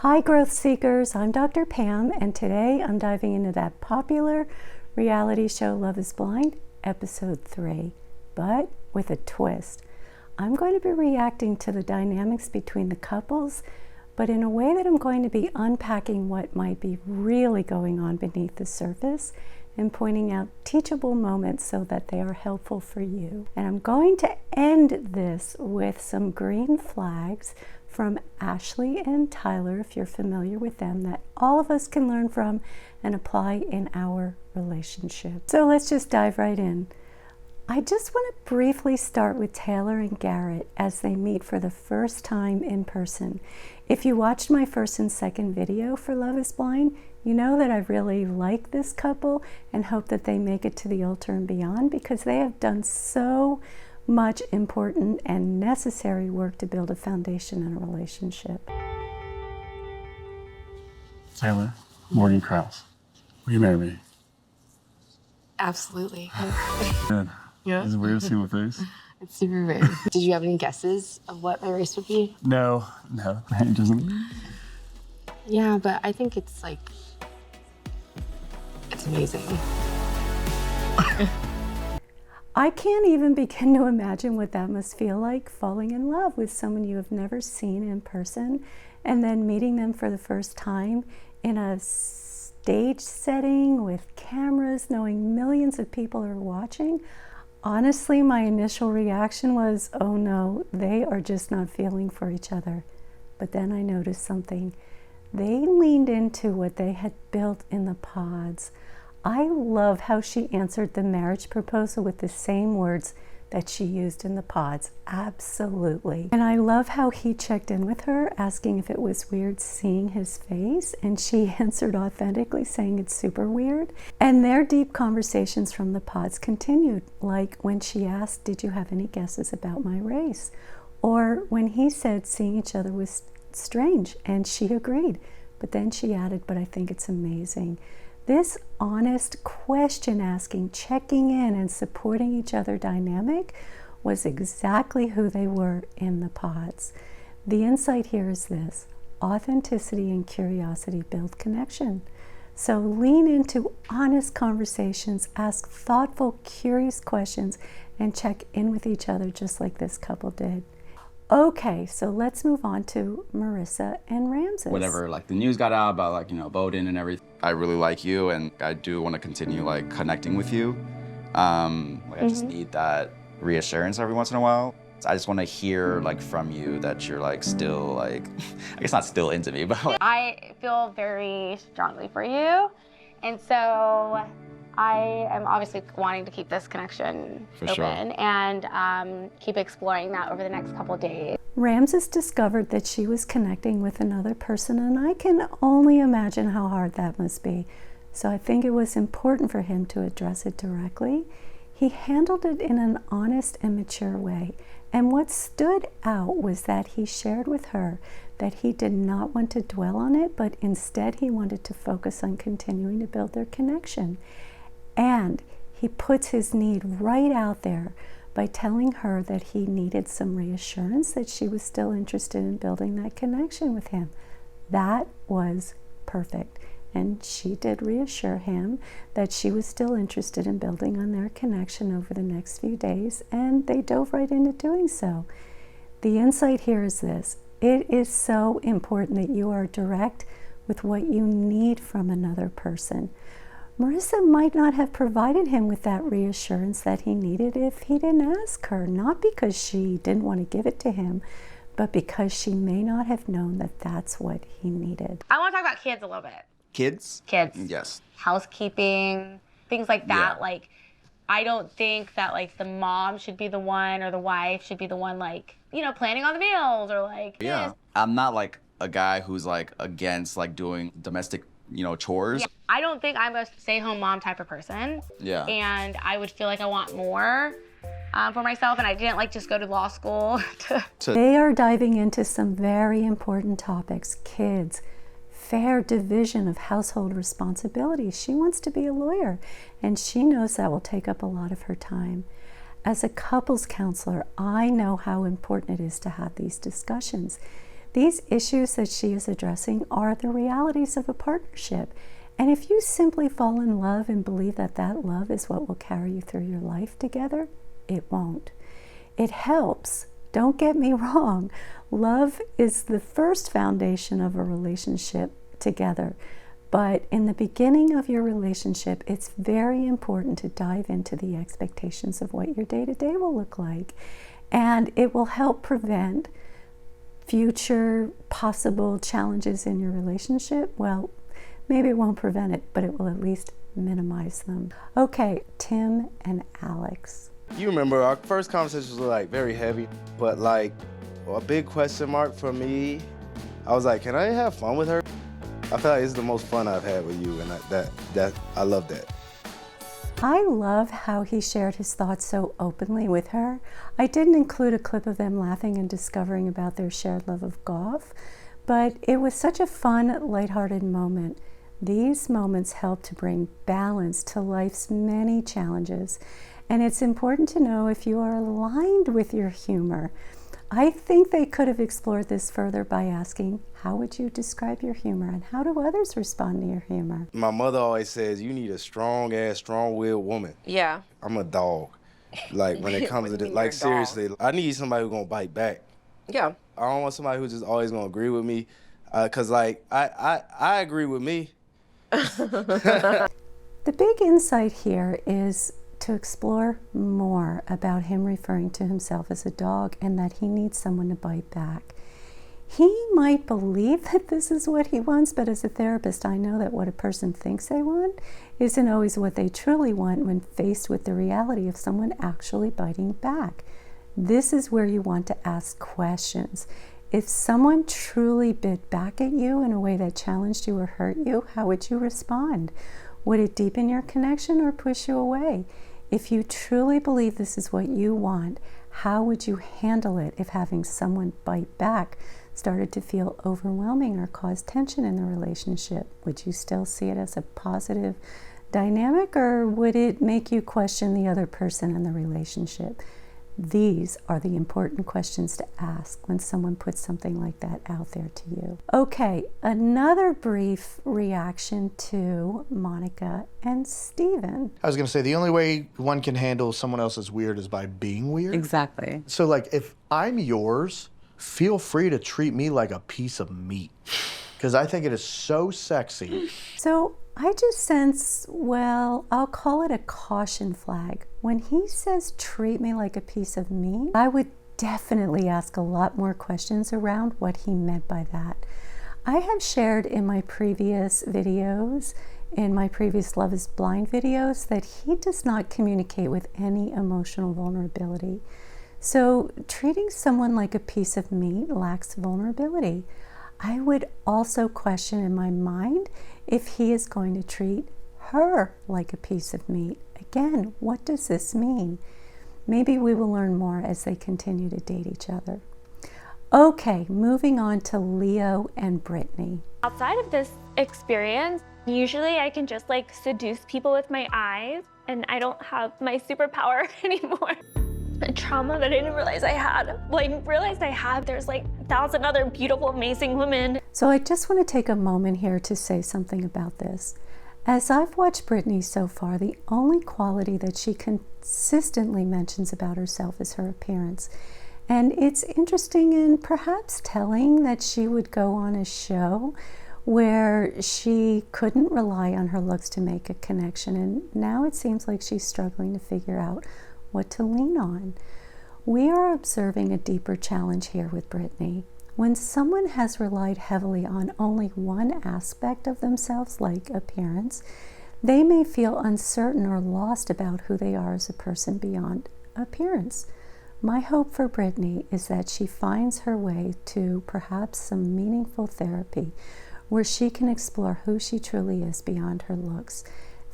Hi growth seekers, I'm Dr. Pam, and today I'm diving into that popular reality show Love is Blind, episode 3, but with a twist. I'm going to be reacting to the dynamics between the couples, but in a way that I'm going to be unpacking what might be really going on beneath the surface and pointing out teachable moments so that they are helpful for you. And I'm going to end this with some green flags from Ashley and Tyler, if you're familiar with them, that all of us can learn from and apply in our relationship. So let's just dive right in. I just want to briefly start with Taylor and Garrett as they meet for the first time in person. If you watched my first and second video for Love is Blind, you know that I really like this couple and hope that they make it to the altar and beyond, because they have done so much important and necessary work to build a foundation in a relationship. Taylor, Morgan Krause, will you marry me? Absolutely. Good. Yeah. Is it weird to see my face? It's super weird. Did you have any guesses of what my race would be? No. It doesn't. Yeah, but I think it's like, it's amazing. I can't even begin to imagine what that must feel like, falling in love with someone you have never seen in person and then meeting them for the first time in a stage setting with cameras, knowing millions of people are watching. Honestly, my initial reaction was, oh no, they are just not feeling for each other. But then I noticed something. They leaned into what they had built in the pods. I love how she answered the marriage proposal with the same words that she used in the pods. Absolutely. And I love how he checked in with her, asking if it was weird seeing his face, and she answered authentically, saying it's super weird. And their deep conversations from the pods continued, like when she asked, did you have any guesses about my race? Or when he said seeing each other was strange, and she agreed. But then she added, but I think it's amazing. This honest question asking, checking in, and supporting each other dynamic was exactly who they were in the pods. The insight here is this: authenticity and curiosity build connection. So lean into honest conversations, ask thoughtful, curious questions, and check in with each other just like this couple did. Okay, so let's move on to Marissa and Ramses. Whatever, like the news got out about voting and everything. I really like you, and I do want to continue connecting with you. I just need that reassurance every once in a while. I just want to hear from you that you're still I guess not still into me, but I feel very strongly for you, and so I am obviously wanting to keep this connection open and keep exploring that over the next couple of days. Ramses discovered that she was connecting with another person, and I can only imagine how hard that must be. So I think it was important for him to address it directly. He handled it in an honest and mature way. And what stood out was that he shared with her that he did not want to dwell on it, but instead he wanted to focus on continuing to build their connection. And he puts his need right out there by telling her that he needed some reassurance that she was still interested in building that connection with him. That was perfect. And she did reassure him that she was still interested in building on their connection over the next few days, and they dove right into doing so. The insight here is this: it is so important that you are direct with what you need from another person. Marissa might not have provided him with that reassurance that he needed if he didn't ask her, not because she didn't want to give it to him, but because she may not have known that that's what he needed. I want to talk about kids a little bit. Kids? Kids. Yes. Housekeeping, things like that. Yeah. I don't think that the mom should be the one, or the wife should be the one planning on the meals or Yeah. this. I'm not a guy who's against doing domestic chores. Yeah. I don't think I'm a stay-home mom type of person. Yeah. And I would feel like I want more for myself, and I didn't just go to law school to They are diving into some very important topics: kids, fair division of household responsibilities. She wants to be a lawyer, and she knows that will take up a lot of her time. As a couples counselor, I know how important it is to have these discussions. These issues that she is addressing are the realities of a partnership. And if you simply fall in love and believe that that love is what will carry you through your life together, it won't. It helps. Don't get me wrong. Love is the first foundation of a relationship together. But in the beginning of your relationship, it's very important to dive into the expectations of what your day-to-day will look like. And it will help prevent future possible challenges in your relationship. Well, maybe it won't prevent it, but it will at least minimize them. Okay, Tim and Alex. You remember our first conversations were like very heavy, but like a big question mark for me. I was like, can I have fun with her? I feel like it's the most fun I've had with you, and that I love that. I love how he shared his thoughts so openly with her. I didn't include a clip of them laughing and discovering about their shared love of golf, but it was such a fun, lighthearted moment. These moments help to bring balance to life's many challenges, and it's important to know if you are aligned with your humor. I think they could have explored this further by asking, how would you describe your humor and how do others respond to your humor? My mother always says, you need a strong-ass, strong-willed woman. Yeah. I'm a dog. Like, when it comes to this, like, seriously, I need somebody who's gonna bite back. Yeah. I don't want somebody who's just always gonna agree with me, because, like, I agree with me. The big insight here is to explore more about him referring to himself as a dog and that he needs someone to bite back. He might believe that this is what he wants, but as a therapist, I know that what a person thinks they want isn't always what they truly want when faced with the reality of someone actually biting back. This is where you want to ask questions. If someone truly bit back at you in a way that challenged you or hurt you, how would you respond? Would it deepen your connection or push you away? If you truly believe this is what you want, how would you handle it if having someone bite back started to feel overwhelming or cause tension in the relationship? Would you still see it as a positive dynamic, or would it make you question the other person in the relationship? These are the important questions to ask when someone puts something like that out there to you. Okay, another brief reaction to Monica and Stephan. I was going to say, the only way one can handle someone else's weird is by being weird. Exactly. So, like, if I'm yours, feel free to treat me like a piece of meat, because I think it is so sexy. So I just sense, well, I'll call it a caution flag. When he says, treat me like a piece of meat, I would definitely ask a lot more questions around what he meant by that. I have shared in my previous videos, in my previous Love is Blind videos, that he does not communicate with any emotional vulnerability. So treating someone like a piece of meat lacks vulnerability. I would also question in my mind if he is going to treat her like a piece of meat. Again, what does this mean? Maybe we will learn more as they continue to date each other. Okay, moving on to Leo and Brittany. Outside of this experience, usually I can just like seduce people with my eyes, and I don't have my superpower anymore. A trauma that I didn't realize I had. Well, I realized I had. There's like 1,000 other beautiful, amazing women. So I just want to take a moment here to say something about this. As I've watched Brittany so far, the only quality that she consistently mentions about herself is her appearance. And it's interesting and perhaps telling that she would go on a show where she couldn't rely on her looks to make a connection. And now it seems like she's struggling to figure out what to lean on. We are observing a deeper challenge here with Brittany. When someone has relied heavily on only one aspect of themselves, like appearance, they may feel uncertain or lost about who they are as a person beyond appearance. My hope for Brittany is that she finds her way to perhaps some meaningful therapy where she can explore who she truly is beyond her looks.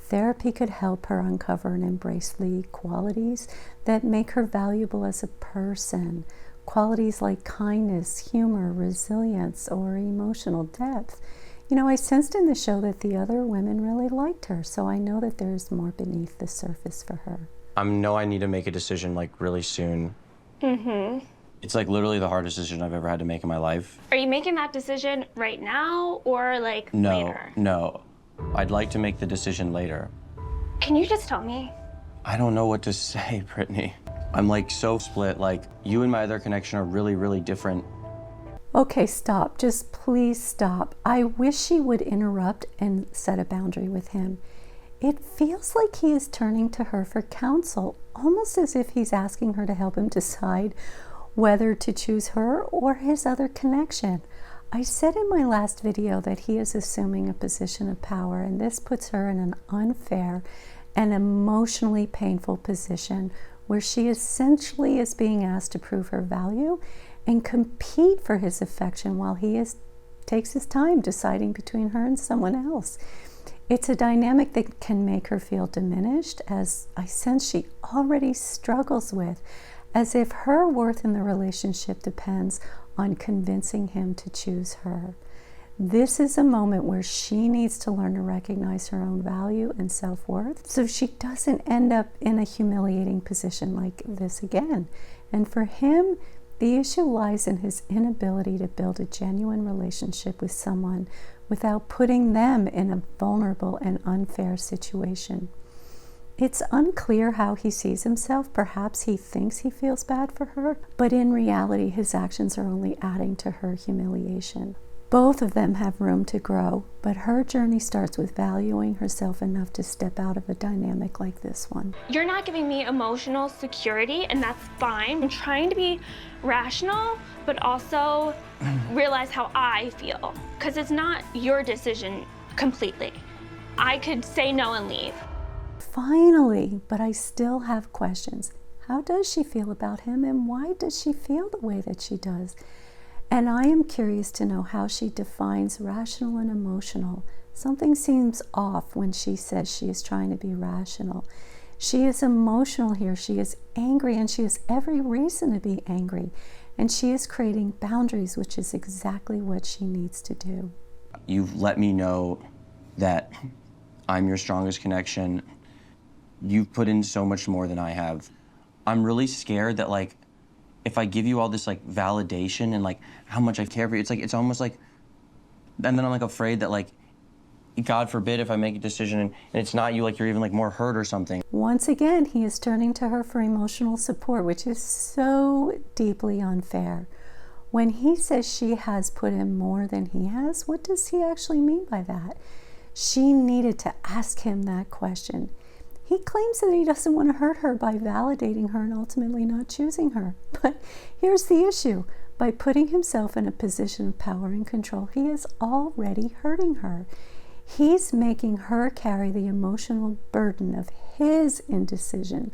Therapy could help her uncover and embrace the qualities that make her valuable as a person. Qualities like kindness, humor, resilience, or emotional depth. You know, I sensed in the show that the other women really liked her, so I know that there's more beneath the surface for her. I know I need to make a decision like really soon. It's like literally the hardest decision I've ever had to make in my life. Are you making that decision right now or like later? No. I'd like to make the decision later. Can you just tell me? I don't know what to say, Brittany. I'm like so split. Like you and my other connection are really, really different. Okay, stop. Just please stop. I wish she would interrupt and set a boundary with him. It feels like he is turning to her for counsel, almost as if he's asking her to help him decide whether to choose her or his other connection. I said in my last video that he is assuming a position of power, and this puts her in an unfair and emotionally painful position where she essentially is being asked to prove her value and compete for his affection while he takes his time deciding between her and someone else. It's a dynamic that can make her feel diminished, as I sense she already struggles with, as if her worth in the relationship depends on convincing him to choose her. This is a moment where she needs to learn to recognize her own value and self-worth so she doesn't end up in a humiliating position like this again. And for him, the issue lies in his inability to build a genuine relationship with someone without putting them in a vulnerable and unfair situation. It's unclear how he sees himself. Perhaps he thinks he feels bad for her, but in reality, his actions are only adding to her humiliation. Both of them have room to grow, but her journey starts with valuing herself enough to step out of a dynamic like this one. You're not giving me emotional security, and that's fine. I'm trying to be rational, but also realize how I feel, because it's not your decision completely. I could say no and leave. Finally, but I still have questions. How does she feel about him, and why does she feel the way that she does? And I am curious to know how she defines rational and emotional. Something seems off when she says she is trying to be rational. She is emotional here. She is angry, and she has every reason to be angry. And she is creating boundaries, which is exactly what she needs to do. You've let me know that I'm your strongest connection. You've put in so much more than I have. I'm really scared that, like, if I give you all this, like, validation and, like, how much I care for you, it's like, it's almost like, and then I'm, like, afraid that, like, God forbid if I make a decision and it's not you, like, you're even, like, more hurt or something. Once again, he is turning to her for emotional support, which is so deeply unfair. When he says she has put in more than he has, what does he actually mean by that? She needed to ask him that question. He claims that he doesn't want to hurt her by validating her and ultimately not choosing her. But here's the issue. By putting himself in a position of power and control, he is already hurting her. He's making her carry the emotional burden of his indecision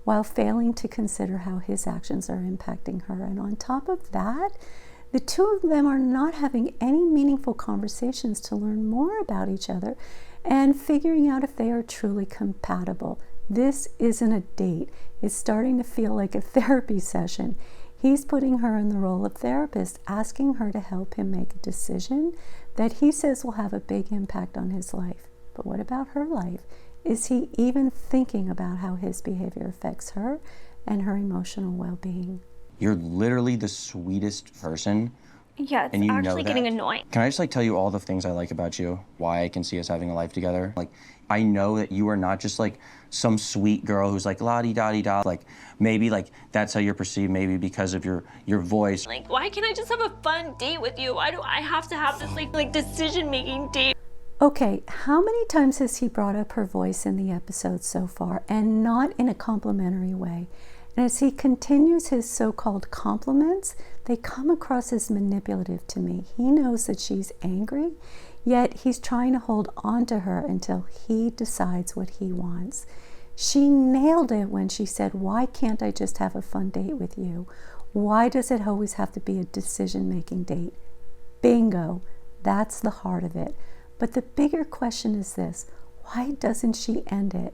while failing to consider how his actions are impacting her. And on top of that, the two of them are not having any meaningful conversations to learn more about each other and figuring out if they are truly compatible. This isn't a date. It's starting to feel like a therapy session. He's putting her in the role of therapist, asking her to help him make a decision that he says will have a big impact on his life. But what about her life? Is he even thinking about how his behavior affects her and her emotional well-being? You're literally the sweetest person. Yeah, it's and you actually know that. getting annoying. Can I just, like, tell you all the things I like about you? Why I can see us having a life together? Like, I know that you are not just, like, some sweet girl who's, like, la-di-da-di-da. Like, maybe, like, that's how you're perceived, maybe because of your voice. Like, why can't I just have a fun date with you? Why do I have to have this, like decision-making date? Okay, how many times has he brought up her voice in the episode so far, and not in a complimentary way? And as he continues his so-called compliments, they come across as manipulative to me. He knows that she's angry, yet he's trying to hold on to her until he decides what he wants. She nailed it when she said, "Why can't I just have a fun date with you? Why does it always have to be a decision-making date?" Bingo, that's the heart of it. But the bigger question is this: why doesn't she end it?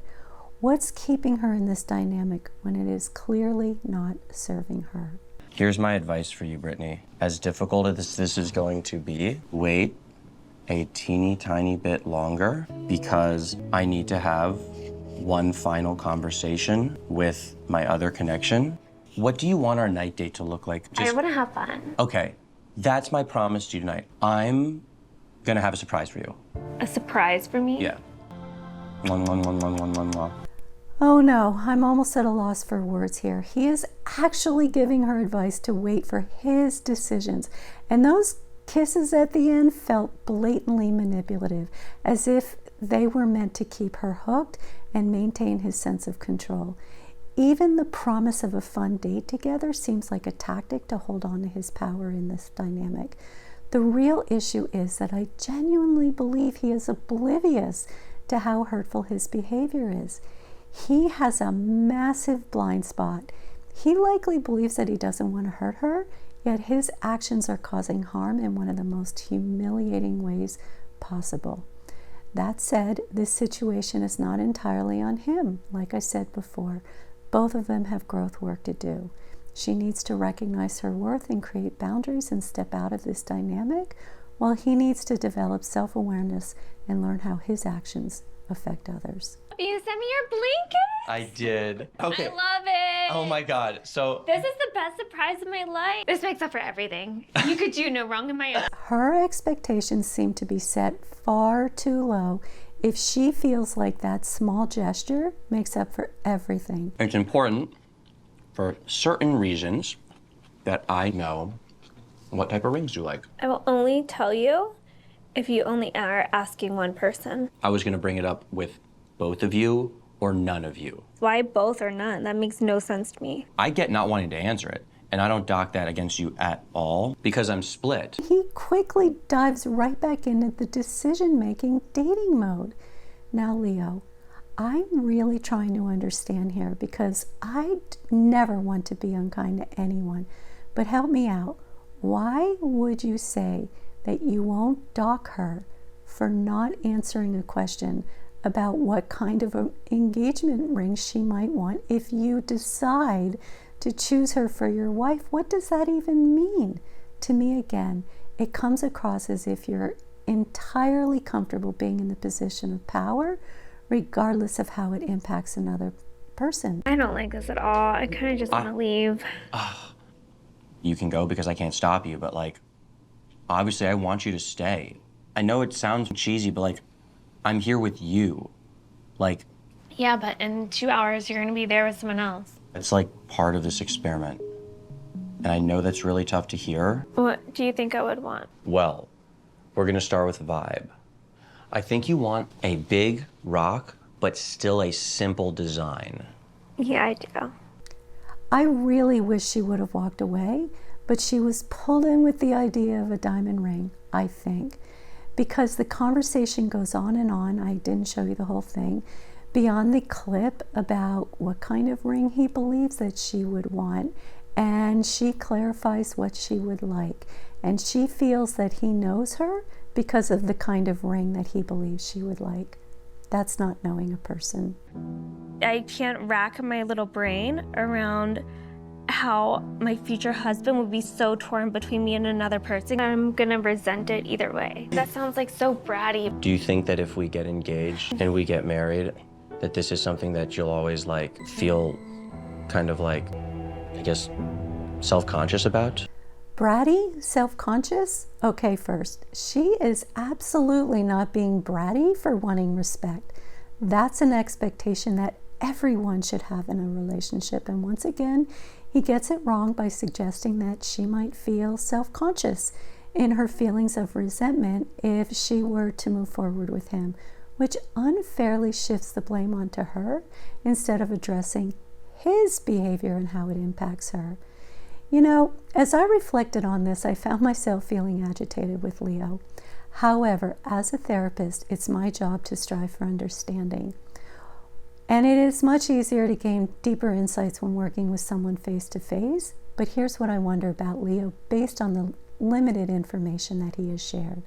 What's keeping her in this dynamic when it is clearly not serving her? Here's my advice for you, Brittany. As difficult as this is going to be, wait a teeny tiny bit longer, because I need to have one final conversation with my other connection. What do you want our night date to look like? I want to have fun. Okay, that's my promise to you tonight. I'm gonna have a surprise for you. A surprise for me? Yeah. Mwah. Oh no, I'm almost at a loss for words here. He is actually giving her advice to wait for his decisions. And those kisses at the end felt blatantly manipulative, as if they were meant to keep her hooked and maintain his sense of control. Even the promise of a fun date together seems like a tactic to hold on to his power in this dynamic. The real issue is that I genuinely believe he is oblivious to how hurtful his behavior is. He has a massive blind spot. He likely believes that he doesn't want to hurt her, yet his actions are causing harm in one of the most humiliating ways possible. That said, this situation is not entirely on him. Like I said before, both of them have growth work to do. She needs to recognize her worth and create boundaries and step out of this dynamic, while he needs to develop self-awareness and learn how his actions affect others. You sent me your blanket? I did. Okay. I love it. Oh my God, so. This is the best surprise of my life. This makes up for everything. You could do no wrong in my own. Her expectations seem to be set far too low if she feels like that small gesture makes up for everything. It's important for certain reasons that I know what type of rings you like. I will only tell you if you only are asking one person. I was gonna bring it up with both of you or none of you. Why both or none? That makes no sense to me. I get not wanting to answer it, and I don't dock that against you at all because I'm split. He quickly dives right back into the decision-making dating mode. Now, Leo, I'm really trying to understand here because I never want to be unkind to anyone, but help me out. Why would you say that you won't dock her for not answering a question about what kind of an engagement ring she might want if you decide to choose her for your wife? What does that even mean? To me, again, it comes across as if you're entirely comfortable being in the position of power, regardless of how it impacts another person. I don't like this at all. I kind of just want to leave. You can go because I can't stop you, but like, obviously I want you to stay. I know it sounds cheesy, but like, I'm here with you. Like, Yeah, but in 2 hours, you're going to be there with someone else. it's like part of this experiment. And I know that's really tough to hear. What do you think I would want? Well, we're gonna start with vibe. I think you want a big rock, but still a simple design. Yeah, I do. I really wish she would have walked away, but she was pulled in with the idea of a diamond ring, I think. Because the conversation goes on and on, I didn't show you the whole thing, beyond the clip about what kind of ring he believes that she would want, and she clarifies what she would like. And she feels that he knows her because of the kind of ring that he believes she would like. That's not knowing a person. I can't rack my little brain around how my future husband would be so torn between me and another person. I'm gonna resent it either way. That sounds like so bratty. Do you think that if we get engaged and we get married, that this is something that you'll always like feel kind of like, I guess, self-conscious about? Bratty? Self-conscious? Okay, first, she is absolutely not being bratty for wanting respect. That's an expectation that everyone should have in a relationship. And once again, he gets it wrong by suggesting that she might feel self-conscious in her feelings of resentment if she were to move forward with him, which unfairly shifts the blame onto her instead of addressing his behavior and how it impacts her. You know, as I reflected on this, I found myself feeling agitated with Leo. However, as a therapist, it's my job to strive for understanding. And it is much easier to gain deeper insights when working with someone face to face. But here's what I wonder about Leo based on the limited information that he has shared.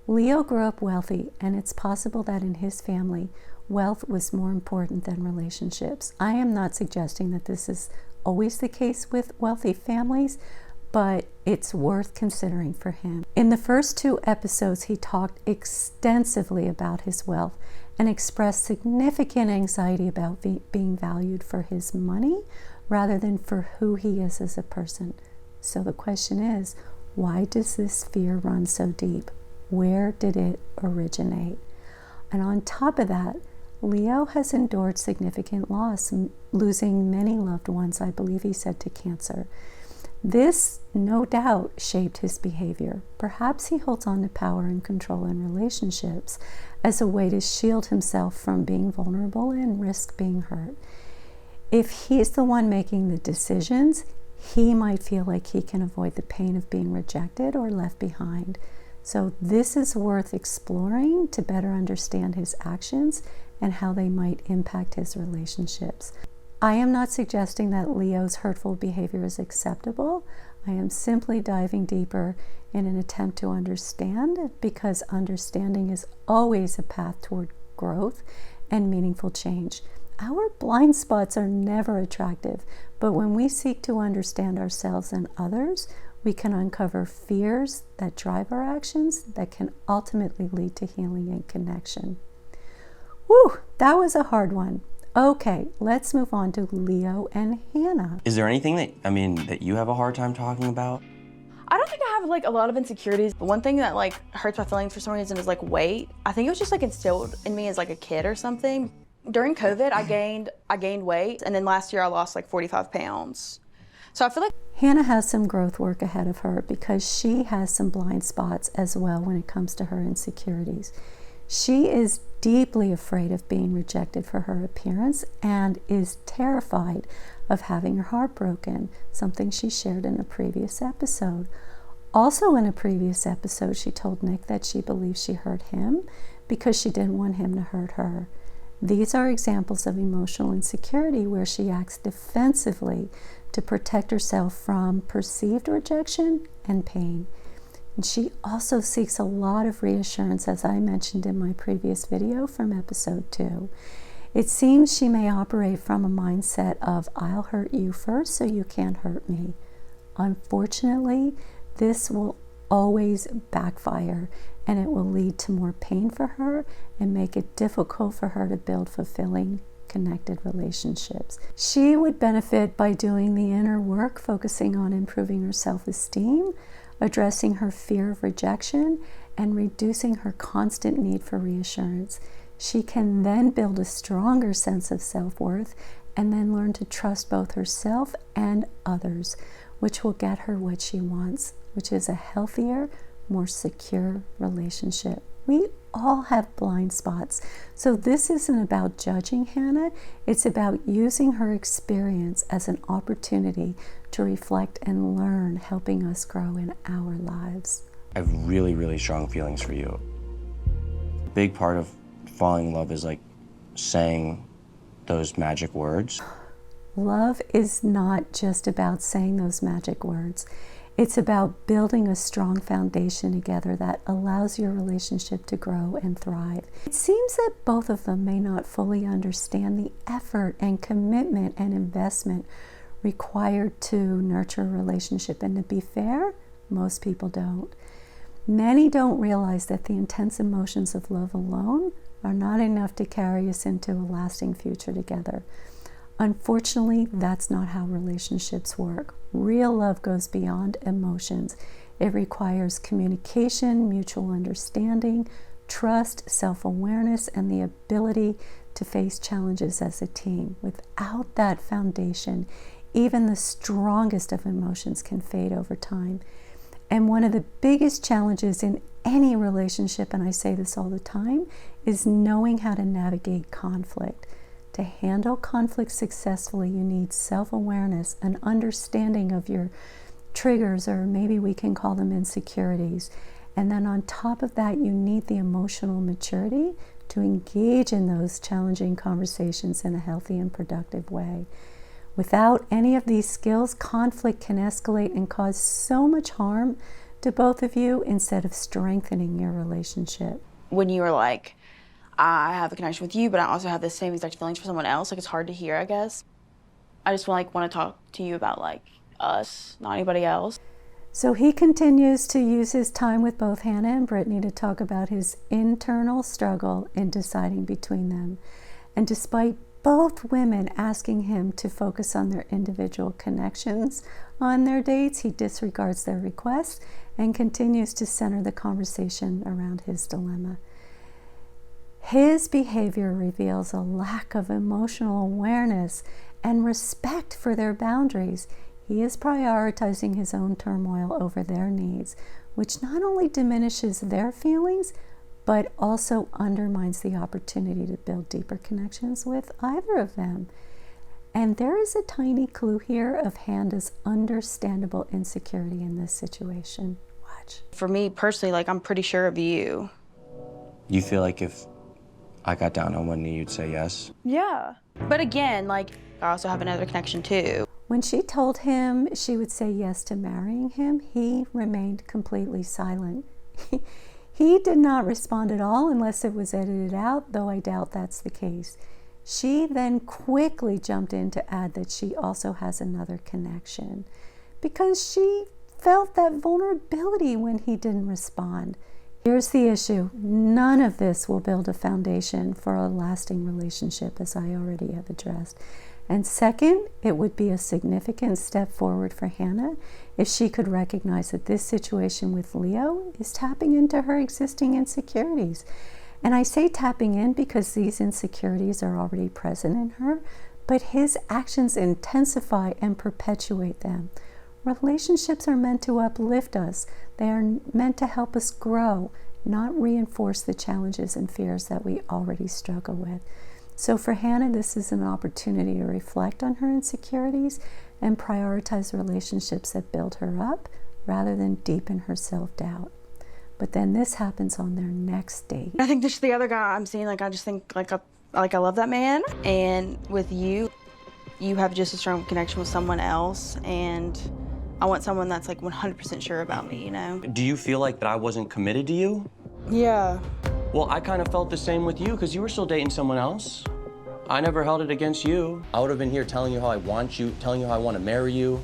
Leo grew up wealthy, and it's possible that in his family, wealth was more important than relationships. I am not suggesting that this is always the case with wealthy families, but it's worth considering for him. In the first 2 episodes, he talked extensively about his wealth and expressed significant anxiety about being valued for his money, rather than for who he is as a person. So the question is, why does this fear run so deep? Where did it originate? And on top of that, Leo has endured significant loss, losing many loved ones, I believe he said, to cancer. This, no doubt, shaped his behavior. Perhaps he holds on to power and control in relationships as a way to shield himself from being vulnerable and risk being hurt. If he's the one making the decisions, he might feel like he can avoid the pain of being rejected or left behind. So this is worth exploring to better understand his actions and how they might impact his relationships. I am not suggesting that Leo's hurtful behavior is acceptable. I am simply diving deeper in an attempt to understand, because understanding is always a path toward growth and meaningful change. Our blind spots are never attractive, but when we seek to understand ourselves and others, we can uncover fears that drive our actions that can ultimately lead to healing and connection. Whew, that was a hard one. Okay, let's move on to Leo and Hannah. Is there anything that you have a hard time talking about? I don't think I have a lot of insecurities. The one thing that hurts my feelings for some reason is weight. I think it was just instilled in me as a kid or something. During COVID, I gained weight, and then last year I lost 45 pounds. So I feel like Hannah has some growth work ahead of her because she has some blind spots as well when it comes to her insecurities. She is deeply afraid of being rejected for her appearance and is terrified of having her heart broken, something she shared in a previous episode. Also in a previous episode, she told Nick that she believes she hurt him because she didn't want him to hurt her. These are examples of emotional insecurity where she acts defensively to protect herself from perceived rejection and pain. And she also seeks a lot of reassurance, as I mentioned in my previous video from episode 2. It seems she may operate from a mindset of, I'll hurt you first so you can't hurt me. Unfortunately, this will always backfire, and it will lead to more pain for her and make it difficult for her to build fulfilling, connected relationships. She would benefit by doing the inner work, focusing on improving her self-esteem, addressing her fear of rejection, and reducing her constant need for reassurance. She can then build a stronger sense of self-worth and then learn to trust both herself and others, which will get her what she wants, which is a healthier, more secure relationship. We all have blind spots, so this isn't about judging Hannah. It's about using her experience as an opportunity to reflect and learn, helping us grow in our lives. I have really, really strong feelings for you. A big part of falling in love is saying those magic words. Love is not just about saying those magic words. It's about building a strong foundation together that allows your relationship to grow and thrive. It seems that both of them may not fully understand the effort and commitment and investment required to nurture a relationship. And to be fair, most people don't. Many don't realize that the intense emotions of love alone are not enough to carry us into a lasting future together. Unfortunately, that's not how relationships work. Real love goes beyond emotions. It requires communication, mutual understanding, trust, self-awareness, and the ability to face challenges as a team. Without that foundation, even the strongest of emotions can fade over time. And one of the biggest challenges in any relationship, and I say this all the time, is knowing how to navigate conflict. To handle conflict successfully, you need self-awareness, an understanding of your triggers, or maybe we can call them insecurities. And then on top of that, you need the emotional maturity to engage in those challenging conversations in a healthy and productive way. Without any of these skills, conflict can escalate and cause so much harm to both of you instead of strengthening your relationship. when you were I have a connection with you, but I also have the same exact feelings for someone else, it's hard to hear, I guess. I just want to talk to you about us, not anybody else. So he continues to use his time with both Hannah and Brittany to talk about his internal struggle in deciding between them. And despite both women asking him to focus on their individual connections on their dates. He disregards their requests and continues to center the conversation around his dilemma. His behavior reveals a lack of emotional awareness and respect for their boundaries. He is prioritizing his own turmoil over their needs, which not only diminishes their feelings, but also undermines the opportunity to build deeper connections with either of them. And there is a tiny clue here of Hannah's understandable insecurity in this situation. Watch. For me personally, like, I'm pretty sure of you. You feel like if I got down on one knee, you'd say yes? Yeah. But again, like, I also have another connection too. When she told him she would say yes to marrying him, he remained completely silent. He did not respond at all unless it was edited out, though I doubt that's the case. She then quickly jumped in to add that she also has another connection because she felt that vulnerability when he didn't respond. Here's the issue. None of this will build a foundation for a lasting relationship, as I already have addressed. And second, it would be a significant step forward for Hannah if she could recognize that this situation with Leo is tapping into her existing insecurities. And I say tapping in because these insecurities are already present in her, but his actions intensify and perpetuate them. Relationships are meant to uplift us. They are meant to help us grow, not reinforce the challenges and fears that we already struggle with. So for Hannah, this is an opportunity to reflect on her insecurities and prioritize relationships that build her up rather than deepen her self-doubt. But then this happens on their next date. I think this is the other guy I'm seeing, like, I just think, like I love that man. And with you, you have just a strong connection with someone else, and I want someone that's like 100% sure about me, you know? Do you feel like that I wasn't committed to you? Yeah. Well, I kind of felt the same with you because you were still dating someone else. I never held it against you. I would have been here telling you how I want you, telling you how I want to marry you,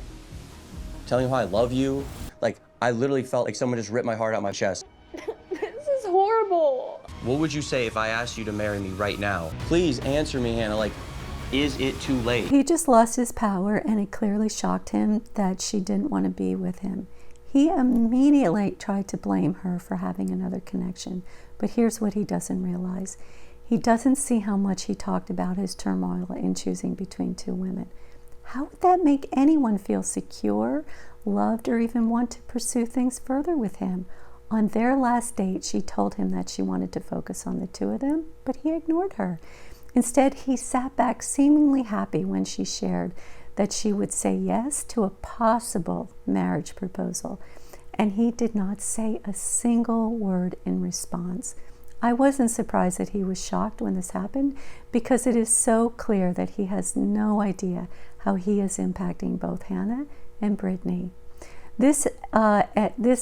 telling you how I love you. Like, I literally felt like someone just ripped my heart out my chest. This is horrible. What would you say if I asked you to marry me right now? Please answer me, Hannah. Like, is it too late? He just lost his power, and it clearly shocked him that she didn't want to be with him. He immediately tried to blame her for having another connection, but here's what he doesn't realize. He doesn't see how much he talked about his turmoil in choosing between two women. How would that make anyone feel secure, loved, or even want to pursue things further with him? On their last date, she told him that she wanted to focus on the two of them, but he ignored her. Instead, he sat back seemingly happy when she shared that she would say yes to a possible marriage proposal, and he did not say a single word in response. I wasn't surprised that he was shocked when this happened because it is so clear that he has no idea how he is impacting both Hannah and Brittany. This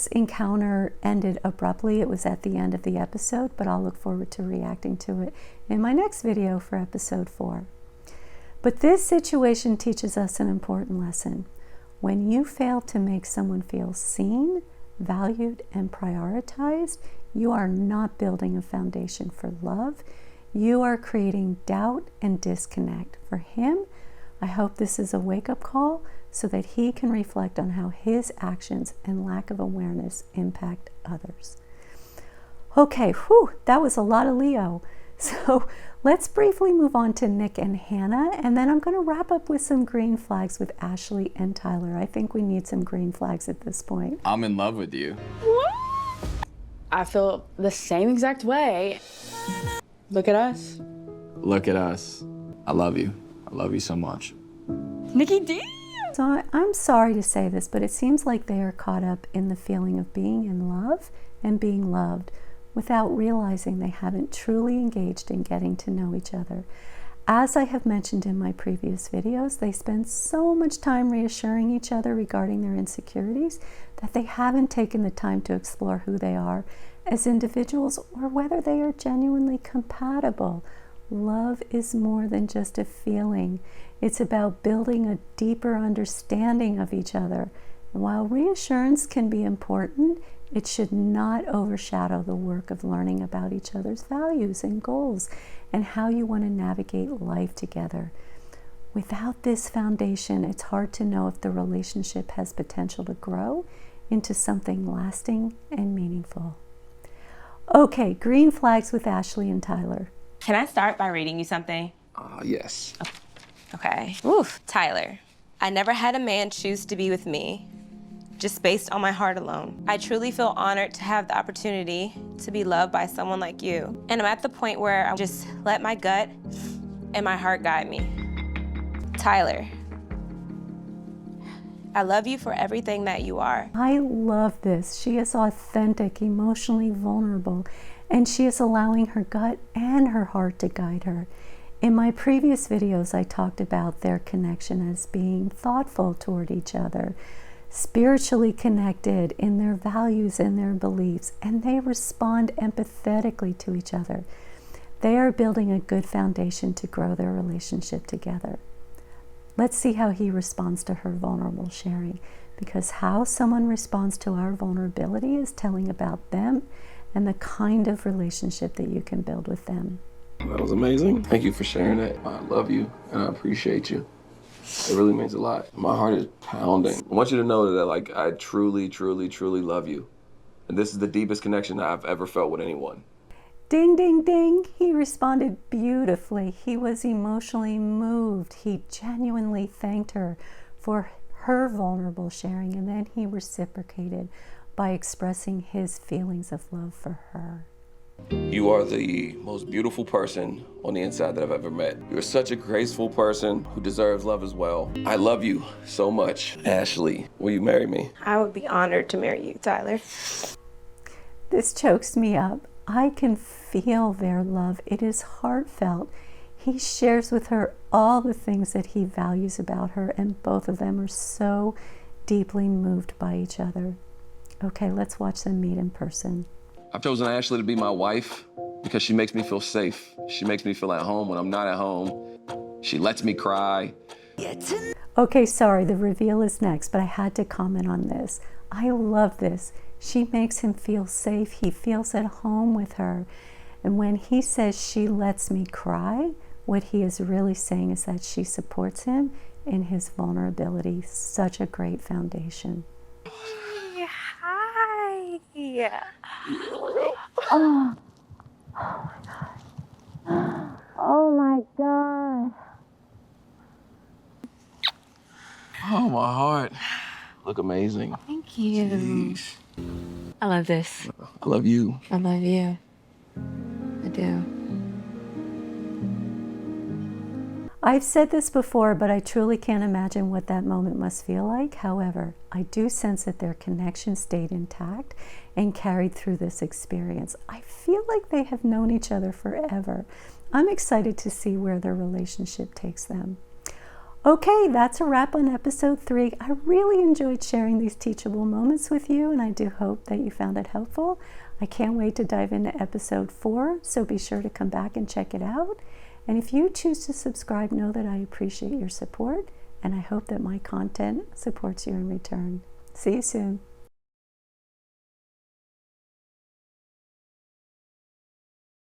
encounter ended abruptly. It was at the end of the episode, but I'll look forward to reacting to it in my next video for episode 4. But this situation teaches us an important lesson. When you fail to make someone feel seen, valued, and prioritized, you are not building a foundation for love. You are creating doubt and disconnect. For him, I hope this is a wake-up call so that he can reflect on how his actions and lack of awareness impact others. Okay, that was a lot of Leo. So let's briefly move on to Nick and Hannah, and then I'm going to wrap up with some green flags with Ashley and Tyler. I think we need some green flags at this point. I'm in love with you. I feel the same exact way. Look at us. Look at us. I love you. I love you so much. Nikki D. So I'm sorry to say this, but it seems like they are caught up in the feeling of being in love and being loved without realizing they haven't truly engaged in getting to know each other. As I have mentioned in my previous videos, they spend so much time reassuring each other regarding their insecurities that they haven't taken the time to explore who they are as individuals or whether they are genuinely compatible. Love is more than just a feeling. It's about building a deeper understanding of each other. And while reassurance can be important, It should not overshadow the work of learning about each other's values and goals and how you want to navigate life together. Without this foundation, it's hard to know if the relationship has potential to grow into something lasting and meaningful. Okay, green flags with Ashley and Tyler. Can I start by reading you something? Yes. Okay. Oof. Tyler, I never had a man choose to be with me, just based on my heart alone. I truly feel honored to have the opportunity to be loved by someone like you. And I'm at the point where I just let my gut and my heart guide me. Tyler, I love you for everything that you are. I love this. She is authentic, emotionally vulnerable, and she is allowing her gut and her heart to guide her. In my previous videos, I talked about their connection as being thoughtful toward each other, spiritually connected in their values and their beliefs, and they respond empathetically to each other. They are building a good foundation to grow their relationship together. Let's see how he responds to her vulnerable sharing, because how someone responds to our vulnerability is telling about them and the kind of relationship that you can build with them. That was amazing. Thank you for sharing that. I love you and I appreciate you. It really means a lot. My heart is pounding. I want you to know that like I truly, truly, truly love you. And this is the deepest connection that I've ever felt with anyone. Ding, ding, ding. He responded beautifully. He was emotionally moved. He genuinely thanked her for her vulnerable sharing, and then he reciprocated by expressing his feelings of love for her. You are the most beautiful person on the inside that I've ever met. You're such a graceful person who deserves love as well. I love you so much. Ashley, will you marry me? I would be honored to marry you, Tyler. This chokes me up. I can feel their love. It is heartfelt. He shares with her all the things that he values about her, and both of them are so deeply moved by each other. Okay, let's watch them meet in person. I've chosen Ashley to be my wife because she makes me feel safe. She makes me feel at home when I'm not at home. She lets me cry. Okay, sorry, the reveal is next, but I had to comment on this. I love this. She makes him feel safe. He feels at home with her. And when he says she lets me cry, what he is really saying is that she supports him in his vulnerability. Such a great foundation. Hi. Oh. Oh my God. Oh my God. Oh, my heart. Look amazing. Thank you. Jeez. I love this. I love you. I love you. I do. I've said this before, but I truly can't imagine what that moment must feel like. However, I do sense that their connection stayed intact and carried through this experience. I feel like they have known each other forever. I'm excited to see where their relationship takes them. Okay, that's a wrap on episode 3. I really enjoyed sharing these teachable moments with you, and I do hope that you found it helpful. I can't wait to dive into episode 4, so be sure to come back and check it out. And if you choose to subscribe, know that I appreciate your support, and I hope that my content supports you in return. See you soon.